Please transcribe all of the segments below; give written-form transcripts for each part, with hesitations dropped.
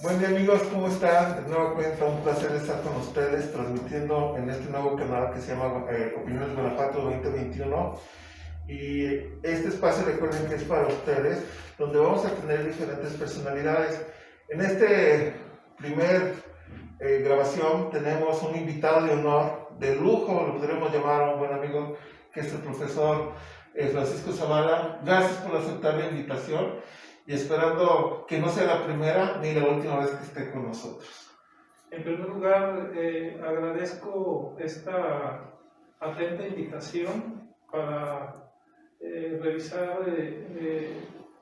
Buen día amigos, ¿cómo están? De nueva cuenta, un placer estar con ustedes transmitiendo en este nuevo canal que se llama Opiniones Guanajuato 2021. Y este espacio, recuerden que es para ustedes, donde vamos a tener diferentes personalidades. En este primer grabación tenemos un invitado de honor, de lujo, lo podríamos llamar a un buen amigo, que es el profesor Francisco Zavala. Gracias por aceptar la invitación y esperando que no sea la primera ni la última vez que esté con nosotros. En primer lugar, agradezco esta atenta invitación para revisar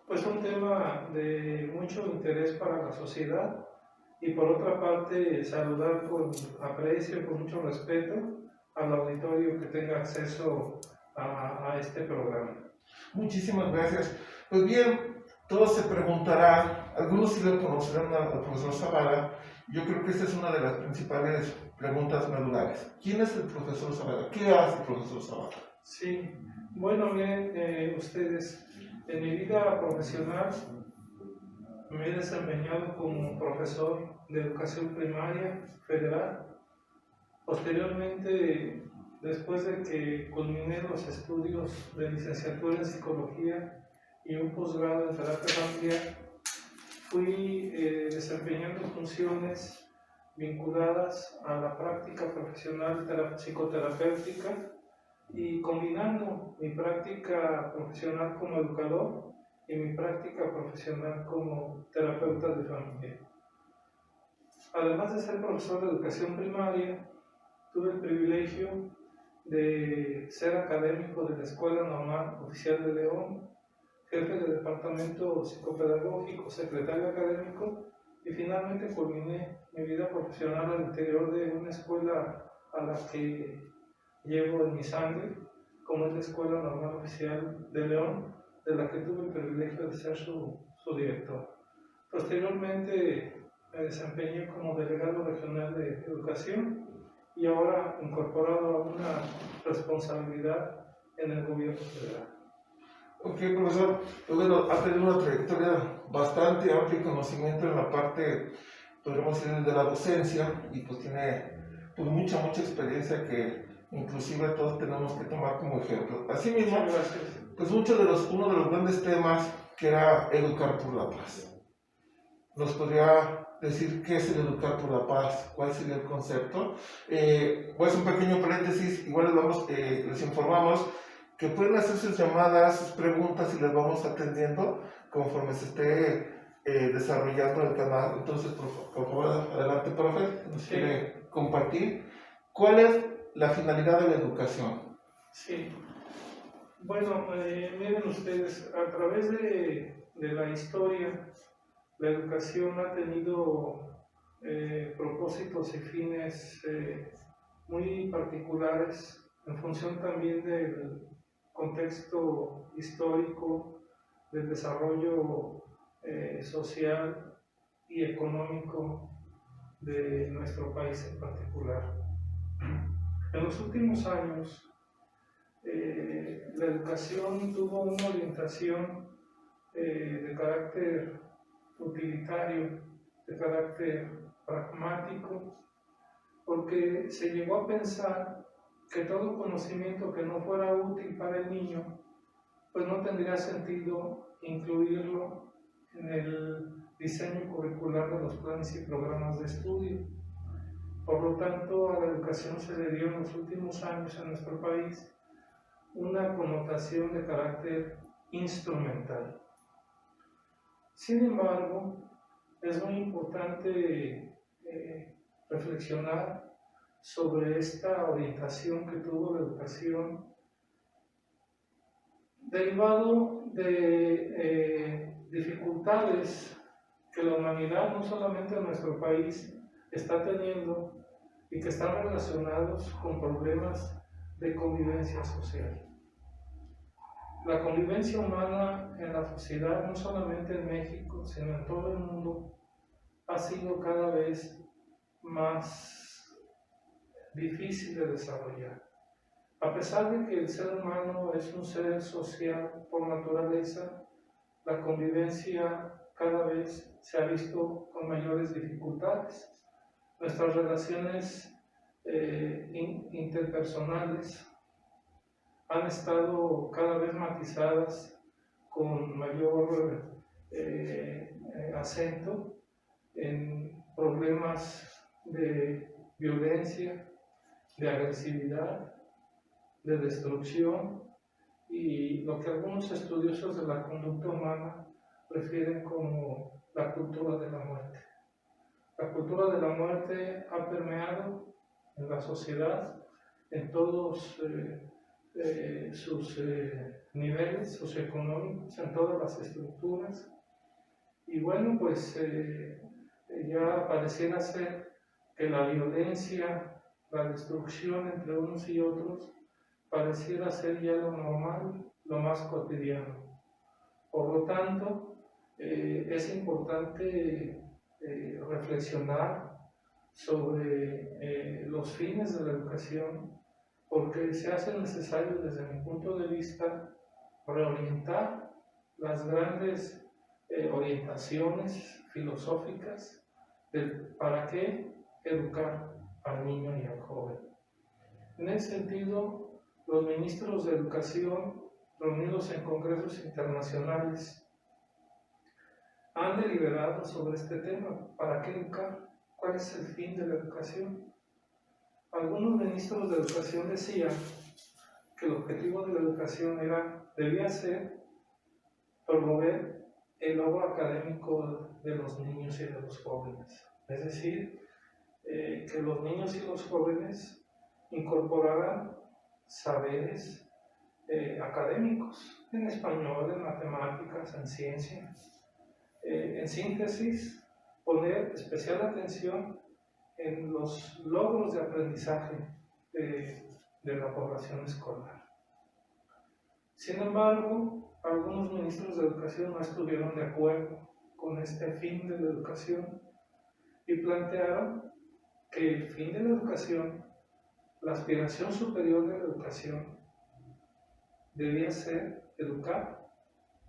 pues un tema de mucho interés para la sociedad y por otra parte saludar con aprecio, con mucho respeto al auditorio que tenga acceso a este programa. Muchísimas gracias. Pues bien, todos se preguntarán, algunos sí lo conocerán al profesor Zavala. Yo creo que esta es una de las principales preguntas medulares. ¿Quién es el profesor Zavala? ¿Qué hace el profesor Zavala? Sí, bueno, bien, ustedes, en mi vida profesional me he desempeñado como profesor de educación primaria federal. Posteriormente, después de que culminé los estudios de licenciatura en psicología y un posgrado en terapia familiar, fui desempeñando funciones vinculadas a la práctica profesional psicoterapéutica y combinando mi práctica profesional como educador y mi práctica profesional como terapeuta de familia. Además de ser profesor de educación primaria, tuve el privilegio de ser académico de la Escuela Normal Oficial de León, jefe de departamento psicopedagógico, secretario académico y finalmente culminé mi vida profesional al interior de una escuela a la que llevo en mi sangre, como es la Escuela Normal Oficial de León, de la que tuve el privilegio de ser su director. Posteriormente me desempeñé como delegado regional de educación y ahora incorporado a una responsabilidad en el gobierno federal. Ok, profesor, pues bueno, ha tenido una trayectoria bastante amplia y conocimiento en la parte, podríamos decir, de la docencia, y pues tiene pues mucha experiencia que inclusive todos tenemos que tomar como ejemplo. Asimismo, pues uno de los grandes temas que era educar por la paz. ¿Nos podría decir qué es el educar por la paz? ¿Cuál sería el concepto? Voy a hacer un pequeño paréntesis, igual les informamos que pueden hacer sus llamadas, sus preguntas y las vamos atendiendo conforme se esté desarrollando el canal. Entonces, por favor, adelante, profe, nos quiere compartir. ¿Cuál es la finalidad de la educación? Sí, bueno, miren ustedes, a través de la historia, la educación ha tenido propósitos y fines muy particulares en función también del contexto histórico, del desarrollo social y económico de nuestro país en particular. En los últimos años, la educación tuvo una orientación de carácter utilitario, de carácter pragmático, porque se llegó a pensar que todo conocimiento que no fuera útil para el niño, pues no tendría sentido incluirlo en el diseño curricular de los planes y programas de estudio. Por lo tanto, a la educación se le dio en los últimos años en nuestro país una connotación de carácter instrumental. Sin embargo, es muy importante reflexionar sobre esta orientación que tuvo la educación derivado de dificultades que la humanidad, no solamente en nuestro país, está teniendo y que están relacionados con problemas de convivencia social. La convivencia humana en la sociedad, no solamente en México, sino en todo el mundo, ha sido cada vez más difícil de desarrollar. A pesar de que el ser humano es un ser social por naturaleza, la convivencia cada vez se ha visto con mayores dificultades. Nuestras relaciones interpersonales han estado cada vez matizadas con mayor acento en problemas de violencia, de agresividad, de destrucción y lo que algunos estudiosos de la conducta humana refieren como la cultura de la muerte. La cultura de la muerte ha permeado en la sociedad en todos sus niveles socioeconómicos, en todas las estructuras. Y bueno, pues ya pareciera ser que la violencia, la destrucción entre unos y otros, pareciera ser ya lo normal, lo más cotidiano. Por lo tanto, es importante reflexionar sobre los fines de la educación, porque se hace necesario, desde mi punto de vista, reorientar las grandes orientaciones filosóficas de para qué educar al niño y al joven. En ese sentido, los ministros de educación reunidos en congresos internacionales han deliberado sobre este tema. ¿Para qué educar? ¿Cuál es el fin de la educación? Algunos ministros de educación decían que el objetivo de la educación debía ser promover el logro académico de los niños y de los jóvenes. Es decir, que los niños y los jóvenes incorporaran saberes académicos en español, en matemáticas, en ciencia. En síntesis, poner especial atención en los logros de aprendizaje de la población escolar. Sin embargo, algunos ministros de educación no estuvieron de acuerdo con este fin de la educación y plantearon que el fin de la educación, la aspiración superior de la educación, debía ser educar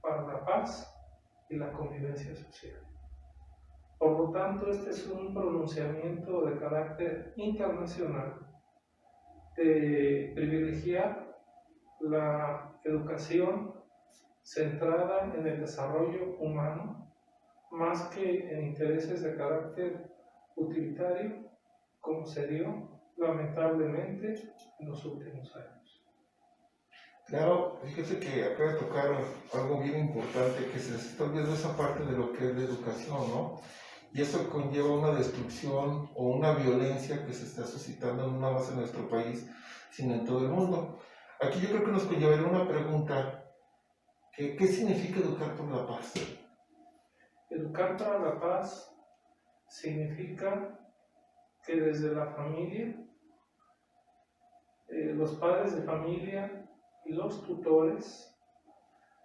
para la paz y la convivencia social. Por lo tanto, este es un pronunciamiento de carácter internacional de privilegiar la educación centrada en el desarrollo humano más que en intereses de carácter utilitario, como se dio lamentablemente en los últimos años. Claro, fíjese que acaba de tocar algo bien importante, que se les está olvidando esa parte de lo que es la educación, ¿no? Y eso conlleva una destrucción o una violencia que se está suscitando no nada más en nuestro país, sino en todo el mundo. Aquí yo creo que nos conllevaría una pregunta, ¿qué significa educar por la paz? Educar para la paz significa que desde la familia, los padres de familia y los tutores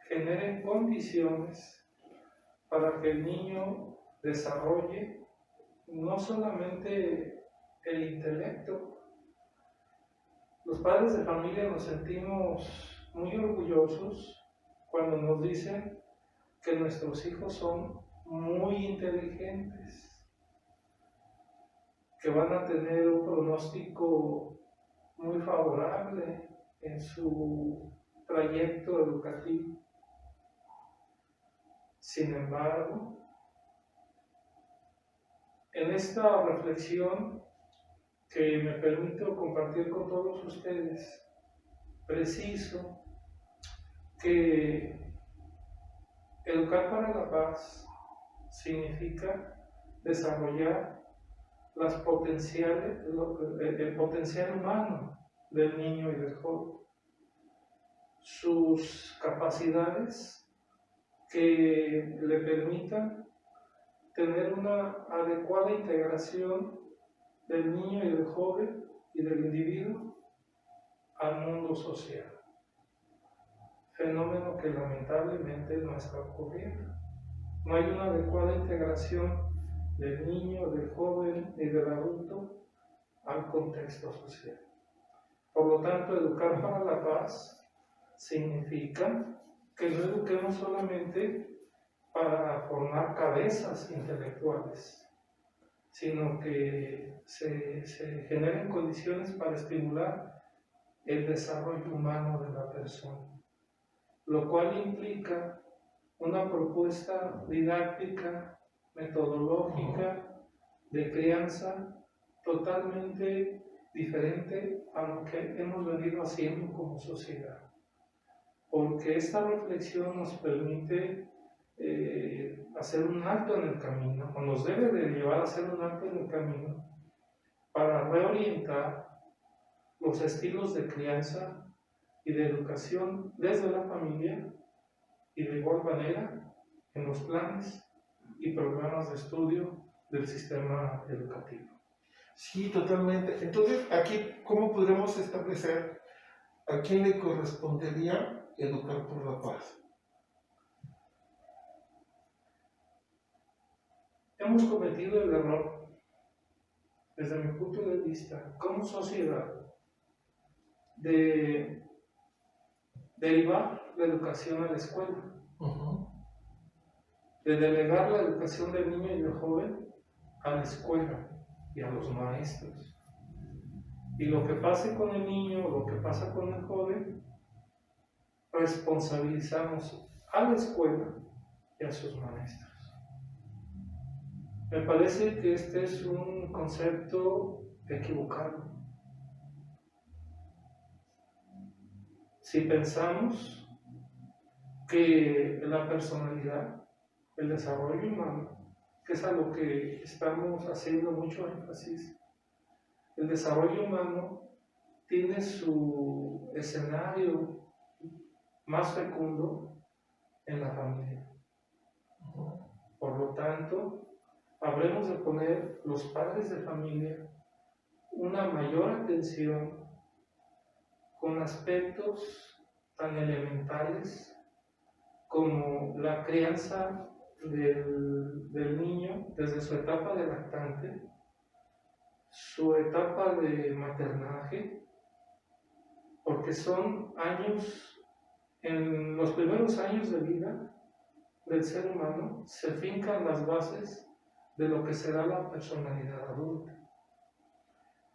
generen condiciones para que el niño desarrolle no solamente el intelecto. Los padres de familia nos sentimos muy orgullosos cuando nos dicen que nuestros hijos son muy inteligentes, que van a tener un pronóstico muy favorable en su trayecto educativo. Sin embargo, en esta reflexión que me permito compartir con todos ustedes, preciso que educar para la paz significa desarrollar el potencial humano del niño y del joven, sus capacidades que le permitan tener una adecuada integración del niño y del joven y del individuo al mundo social, fenómeno que lamentablemente no está ocurriendo. No hay una adecuada integración del niño, del joven y del adulto al contexto social. Por lo tanto, educar para la paz significa que no eduquemos solamente para formar cabezas intelectuales, sino que se generen condiciones para estimular el desarrollo humano de la persona, lo cual implica una propuesta didáctica, metodológica, de crianza totalmente diferente a lo que hemos venido haciendo como sociedad. Porque esta reflexión nos permite hacer un alto en el camino, o nos debe de llevar a hacer un alto en el camino, para reorientar los estilos de crianza y de educación desde la familia y de igual manera en los planes y programas de estudio del sistema educativo. Sí, totalmente. Entonces, aquí, ¿cómo podremos establecer a quién le correspondería educar por la paz? Hemos cometido el error, desde mi punto de vista, como sociedad, de derivar la educación a la escuela, de delegar la educación del niño y del joven a la escuela y a los maestros. Y lo que pase con el niño, lo que pasa con el joven, responsabilizamos a la escuela y a sus maestros. Me parece que este es un concepto equivocado. Si pensamos que la personalidad, el desarrollo humano, que es a lo que estamos haciendo mucho énfasis, el desarrollo humano tiene su escenario más fecundo en la familia. Por lo tanto, habremos de poner los padres de familia una mayor atención con aspectos tan elementales como la crianza del niño desde su etapa de lactante, su etapa de maternaje, porque son años, en los primeros años de vida del ser humano se fincan las bases de lo que será la personalidad adulta.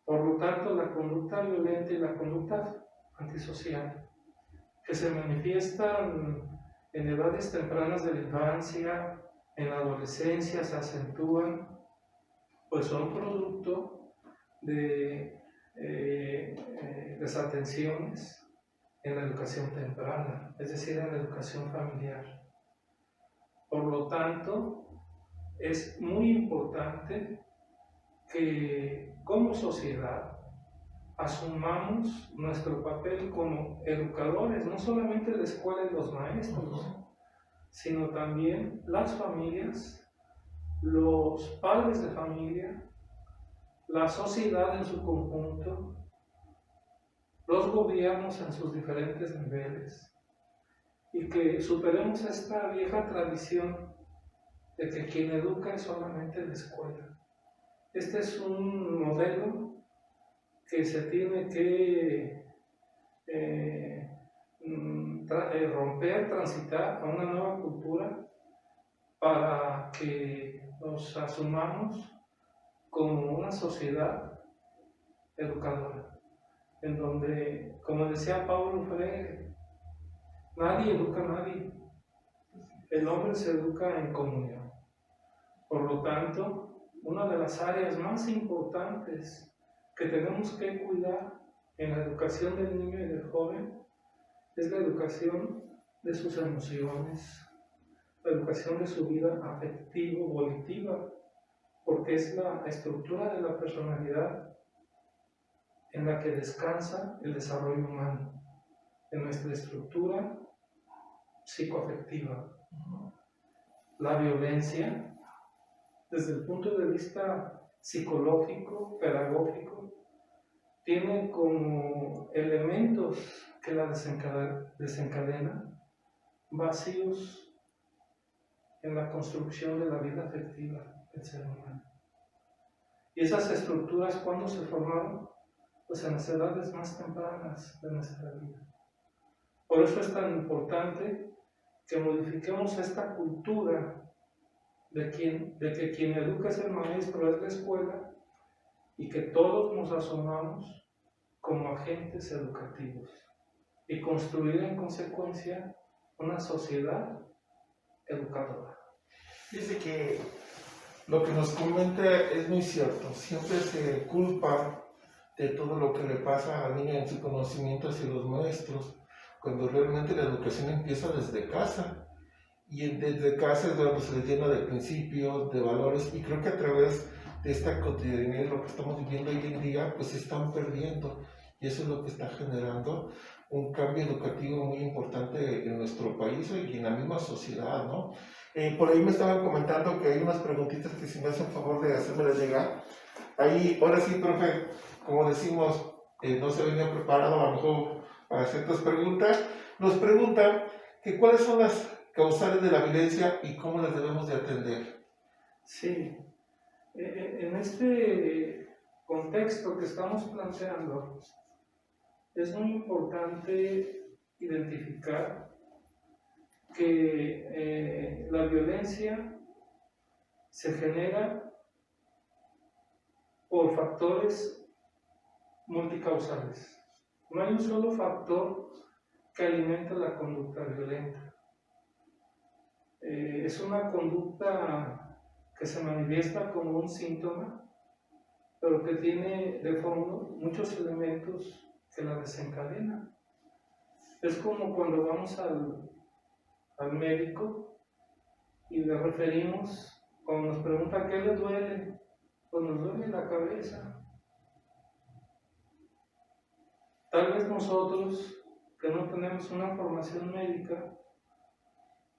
Por lo tanto, la conducta violenta y la conducta antisocial, que se manifiestan en edades tempranas de la infancia, en la adolescencia, se acentúan, pues son producto de desatenciones en la educación temprana, es decir, en la educación familiar. Por lo tanto, es muy importante que como sociedad asumamos nuestro papel como educadores, no solamente la escuela y los maestros, sino también las familias, los padres de familia, la sociedad en su conjunto, los gobiernos en sus diferentes niveles, y que superemos esta vieja tradición de que quien educa es solamente la escuela. Este es un modelo que se tiene que romper, transitar a una nueva cultura para que nos asumamos como una sociedad educadora, en donde, como decía Paulo Freire, nadie educa a nadie, el hombre se educa en comunión. Por lo tanto, una de las áreas más importantes que tenemos que cuidar en la educación del niño y del joven es la educación de sus emociones, la educación de su vida afectivo-volitiva, porque es la estructura de la personalidad en la que descansa el desarrollo humano, en nuestra estructura psicoafectiva. La violencia, desde el punto de vista psicológico, pedagógico, tiene como elementos que la desencadenan vacíos en la construcción de la vida afectiva del ser humano. Y esas estructuras, ¿cuándo se formaron? Pues en las edades más tempranas de nuestra vida. Por eso es tan importante que modifiquemos esta cultura de que quien educa es el maestro, es la escuela, y que todos nos asumamos como agentes educativos y construir en consecuencia una sociedad educadora. Dice que lo que nos comenta es muy cierto. Siempre se culpa de todo lo que le pasa al niño en su conocimiento hacia los maestros, cuando realmente la educación empieza desde casa. Y desde casa es donde se les llena de principios, de valores, y creo que a través de esta cotidianidad, lo que estamos viviendo hoy en día, pues se están perdiendo. Y eso es lo que está generando un cambio educativo muy importante en nuestro país y en la misma sociedad, ¿no? Por ahí me estaban comentando que hay unas preguntitas que si me hacen favor de hacérmelas llegar. Ahí, ahora sí, profe, como decimos, no se venía preparado a lo mejor para ciertas preguntas. Nos preguntan que cuáles son las causales de la violencia y cómo las debemos de atender. Sí, en este contexto que estamos planteando, es muy importante identificar que la violencia se genera por factores multicausales. No hay un solo factor que alimente la conducta violenta. Es una conducta que se manifiesta como un síntoma, pero que tiene de fondo muchos elementos que la desencadenan. Es como cuando vamos al médico y le referimos, cuando nos pregunta qué le duele, pues nos duele la cabeza. Tal vez nosotros, que no tenemos una formación médica,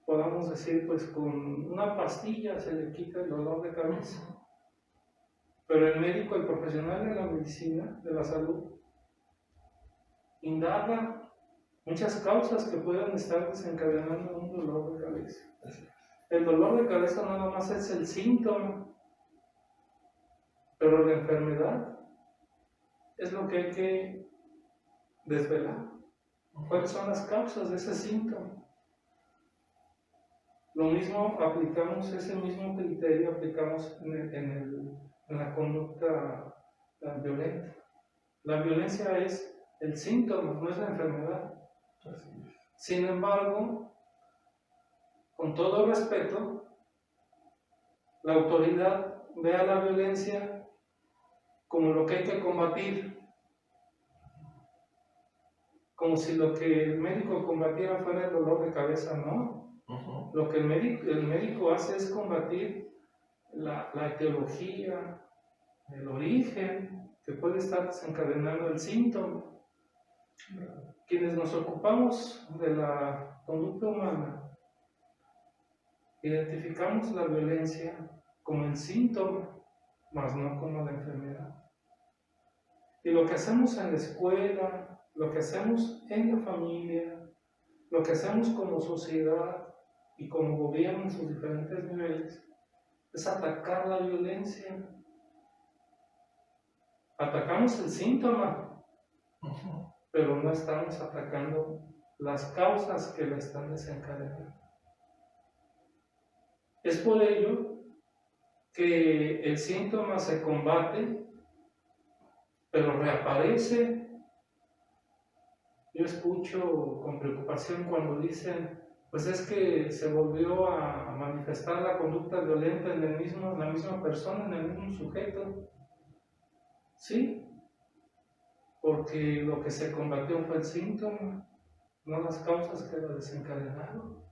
podamos decir, pues con una pastilla se le quita el dolor de cabeza. Pero el médico, el profesional de la medicina, de la salud, indaga muchas causas que pueden estar desencadenando un dolor de cabeza. El dolor de cabeza nada más es el síntoma, pero la enfermedad es lo que hay que desvelar. ¿Cuáles son las causas de ese síntoma? Lo mismo aplicamos, ese mismo criterio aplicamos en la conducta violenta. La violencia es el síntoma, no es la enfermedad. Sin embargo, con todo respeto, la autoridad ve a la violencia como lo que hay que combatir, como si lo que el médico combatiera fuera el dolor de cabeza, no. Lo que el médico hace es combatir la etiología, el origen que puede estar desencadenando el síntoma. Quienes nos ocupamos de la conducta humana, identificamos la violencia como el síntoma, más no como la enfermedad. Y lo que hacemos en la escuela, lo que hacemos en la familia, lo que hacemos como sociedad y como gobierno en sus diferentes niveles, es atacar la violencia. Atacamos el síntoma, pero no estamos atacando las causas que la están desencadenando. Es por ello que el síntoma se combate, pero reaparece. Yo escucho con preocupación cuando dicen, pues es que se volvió a manifestar la conducta violenta en la misma persona, en el mismo sujeto. Sí, porque lo que se combatió fue el síntoma, no las causas que lo desencadenaron.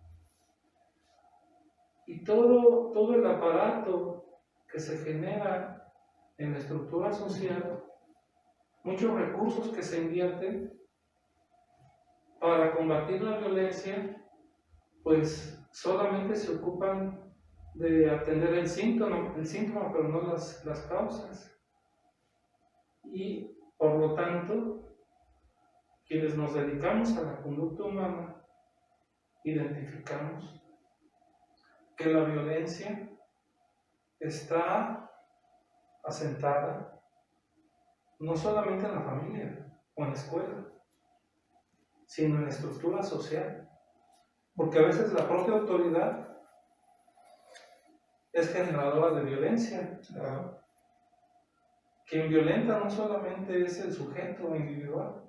Y todo el aparato que se genera en la estructura social, muchos recursos que se invierten para combatir la violencia, pues solamente se ocupan de atender el síntoma, pero no las causas. Y por lo tanto, quienes nos dedicamos a la conducta humana, identificamos que la violencia está asentada no solamente en la familia o en la escuela, sino en la estructura social. porque a veces la propia autoridad es generadora de violencia. Claro. Quien violenta no solamente es el sujeto individual.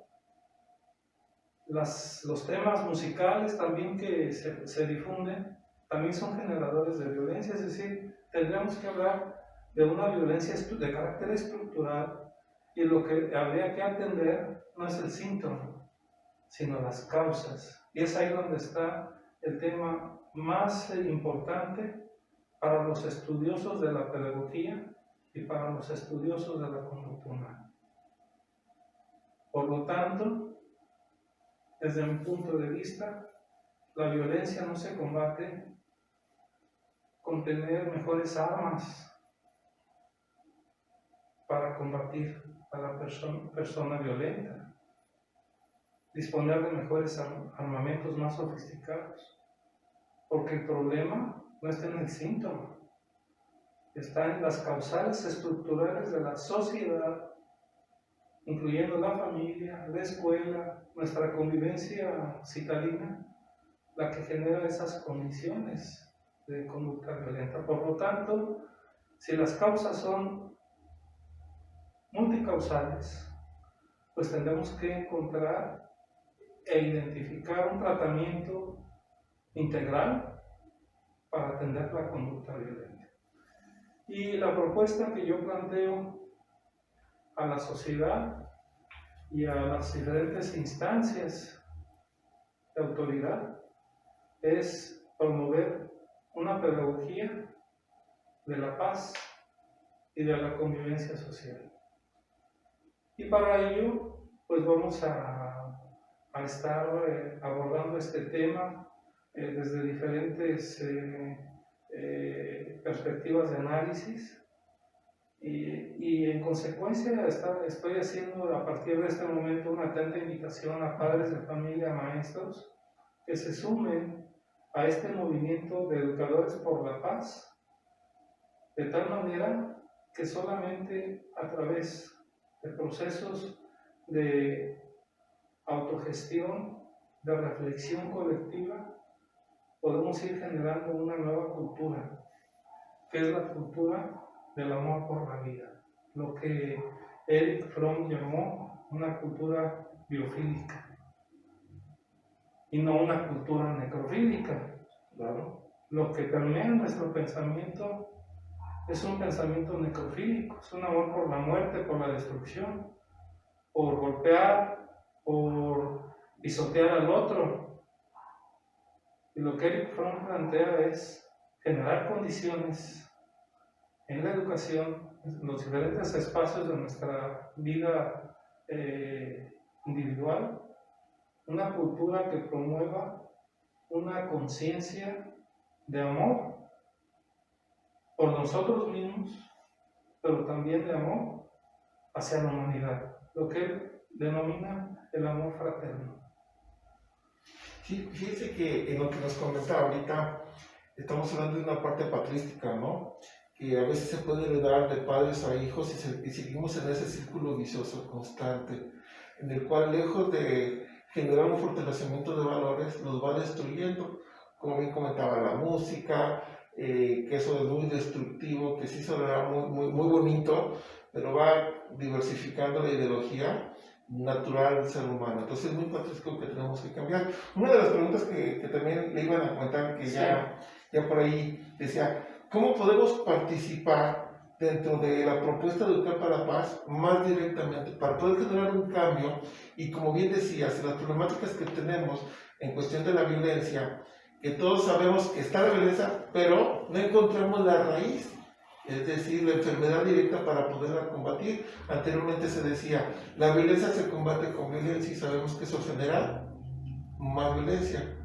Los temas musicales también que se difunden también son generadores de violencia, es decir, tendríamos que hablar de una violencia de carácter estructural, y lo que habría que atender no es el síntoma, sino las causas. Y es ahí donde está el tema más importante para los estudiosos de la pedagogía y para los estudiosos de la conducta humana. Por lo tanto, desde mi punto de vista, la violencia no se combate con tener mejores armas para combatir a la persona violenta, disponer de mejores armamentos más sofisticados, porque el problema no está en el síntoma, está en las causales estructurales de la sociedad, incluyendo la familia, la escuela, nuestra convivencia citadina, la que genera esas condiciones de conducta violenta. Por lo tanto, si las causas son multicausales, pues tendremos que encontrar e identificar un tratamiento integral para atender la conducta violenta. Y la propuesta que yo planteo a la sociedad y a las diferentes instancias de autoridad es promover una pedagogía de la paz y de la convivencia social. Y para ello, pues vamos a estar abordando este tema desde diferentes perspectivas de análisis, y en consecuencia estoy haciendo a partir de este momento una atenta invitación a padres de familia, a maestros, que se sumen a este movimiento de educadores por la paz, de tal manera que solamente a través de procesos de autogestión, de reflexión colectiva, podemos ir generando una nueva cultura, que es la cultura del amor por la vida, lo que Erich Fromm llamó una cultura biofílica y no una cultura necrofílica. Claro. Lo que permea nuestro pensamiento es un pensamiento necrofílico, es un amor por la muerte, por la destrucción, por golpear, por pisotear al otro. Y lo que Erich Fromm plantea es generar condiciones en la educación, en los diferentes espacios de nuestra vida individual, una cultura que promueva una conciencia de amor por nosotros mismos, pero también de amor hacia la humanidad, lo que él denomina el amor fraterno. Sí, fíjense que en lo que nos comentaba ahorita, estamos hablando de una parte patrística, ¿no? Que a veces se puede heredar de padres a hijos y seguimos en ese círculo vicioso constante, en el cual lejos de generar un fortalecimiento de valores, los va destruyendo. Como bien comentaba, la música, que eso es muy destructivo, que sí sonará muy bonito, pero va diversificando la ideología natural del ser humano. Entonces es muy patrístico que tenemos que cambiar. Una de las preguntas que también le iban a comentar, que ya por ahí decía, ¿cómo podemos participar dentro de la propuesta de Educar para la Paz más directamente para poder generar un cambio? Y como bien decías, las problemáticas que tenemos en cuestión de la violencia, que todos sabemos que está la violencia, pero no encontramos la raíz, es decir, la enfermedad directa para poderla combatir. Anteriormente se decía, la violencia se combate con violencia y sabemos que eso genera más violencia.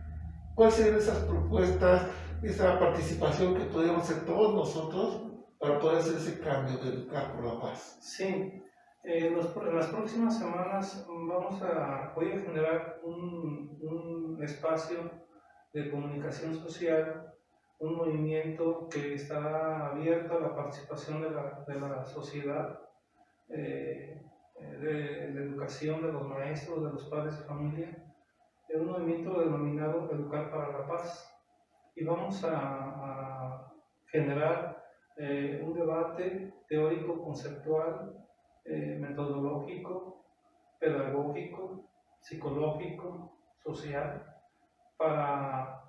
¿Cuáles serían esas propuestas, esa participación que podríamos hacer todos nosotros para poder hacer ese cambio de Educar por la Paz? Sí, en las próximas semanas voy a generar un espacio de comunicación social, un movimiento que está abierto a la participación de la sociedad, de la educación de los maestros, de los padres de familia, en un movimiento denominado Educar para la Paz. Y vamos a generar un debate teórico, conceptual, metodológico, pedagógico, psicológico, social, para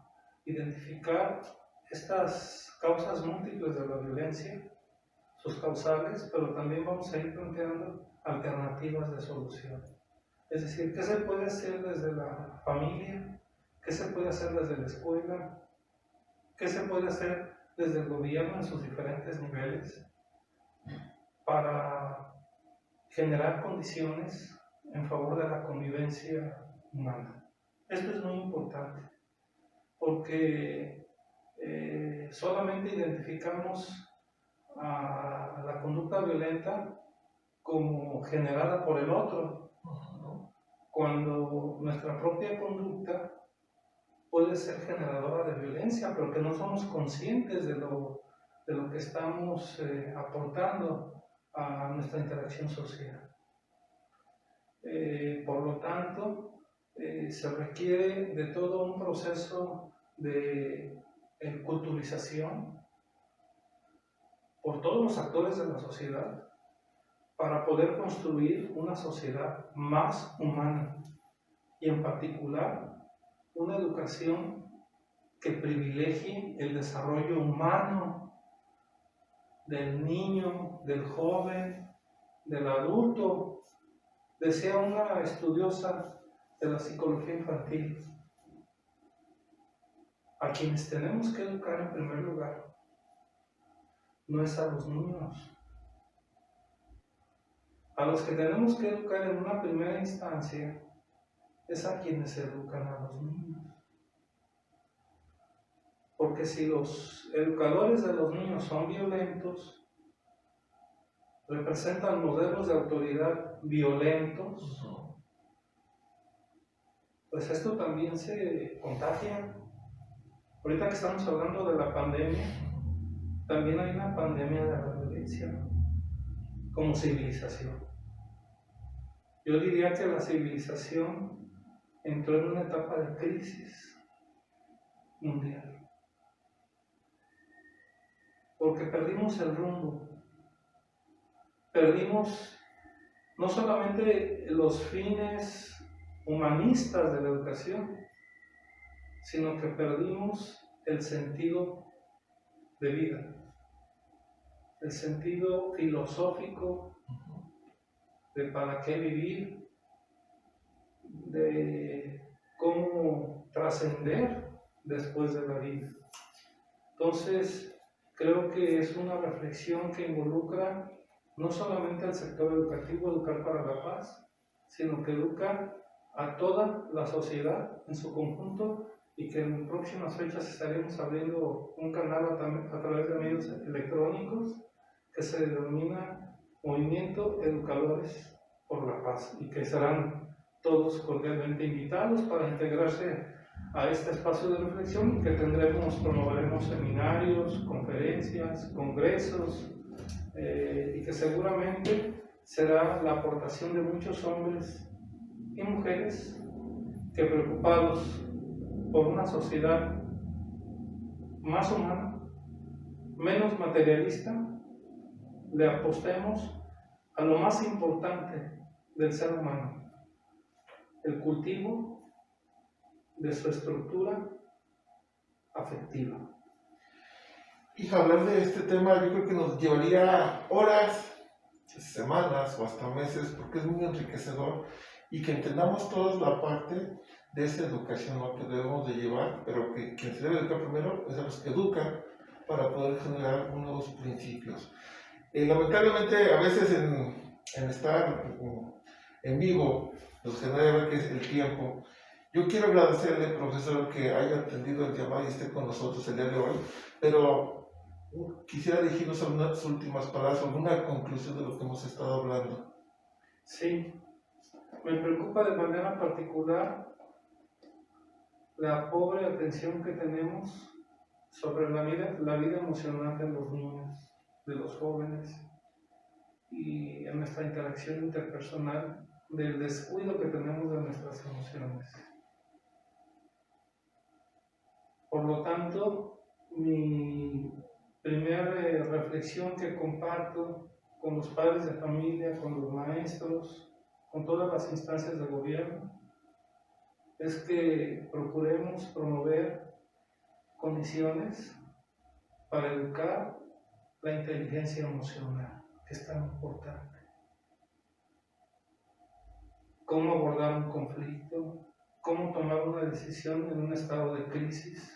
identificar estas causas múltiples de la violencia, sus causales, pero también vamos a ir planteando alternativas de solución. Es decir, ¿qué se puede hacer desde la familia? ¿Qué se puede hacer desde la escuela? ¿Qué se puede hacer desde el gobierno en sus diferentes niveles para generar condiciones en favor de la convivencia humana? Esto es muy importante porque solamente identificamos a la conducta violenta como generada por el otro, ¿no? Cuando nuestra propia conducta puede ser generadora de violencia, pero que no somos conscientes de lo que estamos aportando a nuestra interacción social. Por lo tanto, se requiere de todo un proceso de culturización por todos los actores de la sociedad para poder construir una sociedad más humana y en particular una educación que privilegie el desarrollo humano del niño, del joven, del adulto. Decía una estudiosa de la psicología infantil, a quienes tenemos que educar en primer lugar no es a los niños. A los que tenemos que educar en una primera instancia es a quienes educan a los niños. Porque si los educadores de los niños son violentos, representan modelos de autoridad violentos, pues esto también se contagia. Ahorita que estamos hablando de la pandemia, también hay una pandemia de la violencia como civilización. Yo diría que la civilización entró en una etapa de crisis mundial, porque perdimos el rumbo, perdimos no solamente los fines humanistas de la educación, sino que perdimos el sentido de vida, el sentido filosófico de para qué vivir, de cómo trascender después de la vida. Entonces, creo que es una reflexión que involucra no solamente al sector educativo, Educar para la Paz, sino que educa a toda la sociedad en su conjunto y que en próximas fechas estaremos abriendo un canal a través de medios electrónicos que se denomina Movimiento Educadores por la Paz y que serán todos cordialmente invitados para integrarse a este espacio de reflexión que promoveremos seminarios, conferencias, congresos y que seguramente será la aportación de muchos hombres y mujeres que preocupados por una sociedad más humana, menos materialista, le apostemos a lo más importante del ser humano, el cultivo de su estructura afectiva. Y hablar de este tema yo creo que nos llevaría horas, semanas o hasta meses, porque es muy enriquecedor y que entendamos todos la parte de esa educación, ¿no?, que debemos de llevar, pero que quien se debe educar primero es a los que educan para poder generar nuevos principios. Lamentablemente a veces en estar en vivo nos genera que es el tiempo. Yo quiero agradecerle, profesor, que haya atendido el llamado y esté con nosotros el día de hoy, pero quisiera dirigirnos a unas últimas palabras, alguna conclusión de lo que hemos estado hablando. Sí, me preocupa de manera particular la pobre atención que tenemos sobre la vida emocional de los niños, de los jóvenes y en nuestra interacción interpersonal, del descuido que tenemos de nuestras emociones. Por lo tanto, mi primera reflexión que comparto con los padres de familia, con los maestros, con todas las instancias de gobierno, es que procuremos promover condiciones para educar la inteligencia emocional, que es tan importante. Cómo abordar un conflicto, cómo tomar una decisión en un estado de crisis.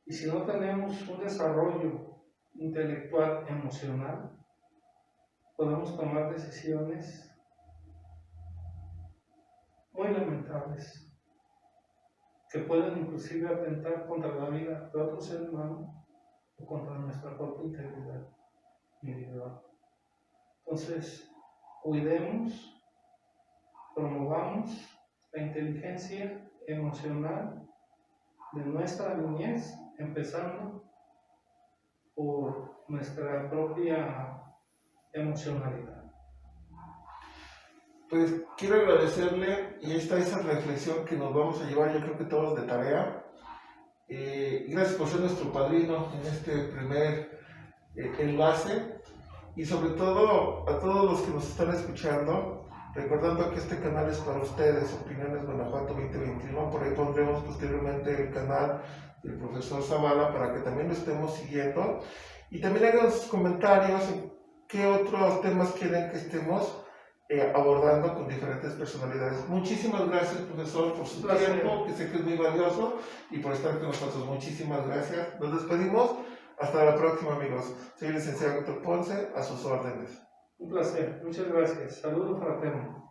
Y si no tenemos un desarrollo intelectual emocional, podemos tomar decisiones muy lamentables que pueden inclusive atentar contra la vida de otro ser humano o contra nuestra propia integridad individual. Entonces, cuidemos, promovamos la inteligencia emocional de nuestra niñez, empezando por nuestra propia emocionalidad. Pues quiero agradecerle, y ahí está esa reflexión que nos vamos a llevar, yo creo que todos de tarea. Gracias por ser nuestro padrino en este primer enlace, y sobre todo a todos los que nos están escuchando, recordando que este canal es para ustedes, Opiniones Guanajuato 2021. Por ahí pondremos posteriormente el canal del profesor Zavala para que también lo estemos siguiendo, y también hagan sus comentarios en qué otros temas quieren que estemos abordando con diferentes personalidades. Muchísimas gracias, profesor, por su tiempo, que sé que es muy valioso, y por estar con nosotros. Muchísimas gracias. Nos despedimos. Hasta la próxima, amigos. Soy el licenciado Héctor Ponce, a sus órdenes. Un placer. Muchas gracias. Saludos fraternos.